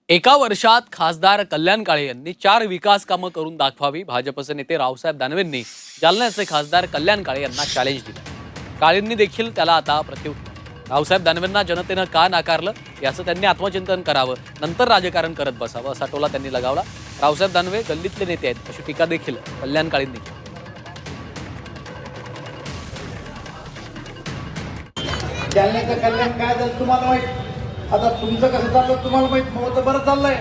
एका वर्षात खासदार कल्याण काळे यांनी 4 विकास कामं करून दाखवावी. भाजपचे नेते रावसाहेब दानवेंनी जालन्याचे खासदार कल्याण काळे यांना चॅलेंज दिलं. काळेंनी देखील त्याला आता प्रत्युत्तर. रावसाहेब दानवेंना जनतेनं का नाकारलं याचं त्यांनी आत्मचिंतन करावं, नंतर राजकारण करत बसावं असा टोला त्यांनी लगावला. रावसाहेब दानवे गल्लीतले नेते आहेत अशी टीका देखील कल्याण काळेंनी केली. जालन्याचं कल्याण काय झालं तुम्हाला माहित. आता तुमचं कसं चाललं तुम्हाला माहित. मग तर बरं चाललंय,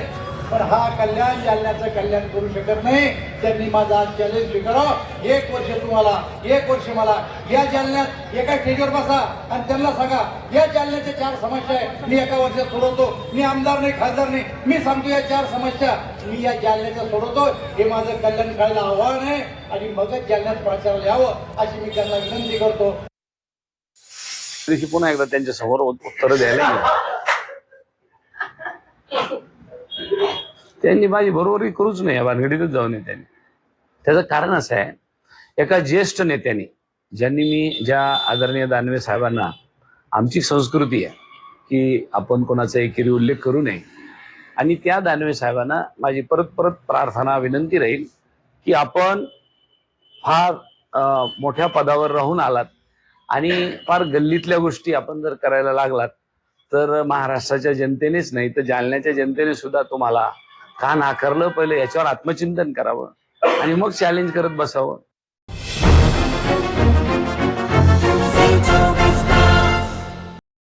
पण हा कल्याण जालन्याचं कल्याण करू शकत नाही. त्यांनी माझा आज चॅलेंज स्वीकारावं. 1 वर्ष तुम्हाला, 1 वर्ष मला. या जालन्यात एका स्टेजवर बसा आणि त्यांना सांगा या जालन्याच्या 4 समस्या आहे, मी एका वर्षात सोडवतो. मी आमदार नाही, खासदार नाही, मी सांगतो या 4 समस्या मी या जालन्याच्या सोडवतो. हे माझं कल्याण काळाला आव्हान आहे आणि मगच जालन्यात प्रचाराला यावं अशी मी त्यांना विनंती करतो. पुन्हा एकदा त्यांच्या समोर उत्तर द्यायला गेलो. त्यांनी माझी बरोबरी करूच नाही, या भानगडीतच जाऊ नये त्यांनी. त्याचं कारण असं आहे, एका ज्येष्ठ नेत्याने ज्या आदरणीय दानवे साहेबांना, आमची संस्कृती आहे की आपण कोणाचा एकेरी उल्लेख करू नये, आणि त्या दानवे साहेबांना माझी परत परत प्रार्थना विनंती राहील की आपण फार मोठ्या पदावर राहून आलात आणि फार गल्लीतल्या गोष्टी आपण जर करायला लागलात तर महाराष्ट्राच्या जनतेनेच नाही तर जालन्याच्या जनतेने सुद्धा तुम्हाला का नाकारलं, पहिले याच्यावर आत्मचिंतन करावं आणि मग चॅलेंज करत बसावं.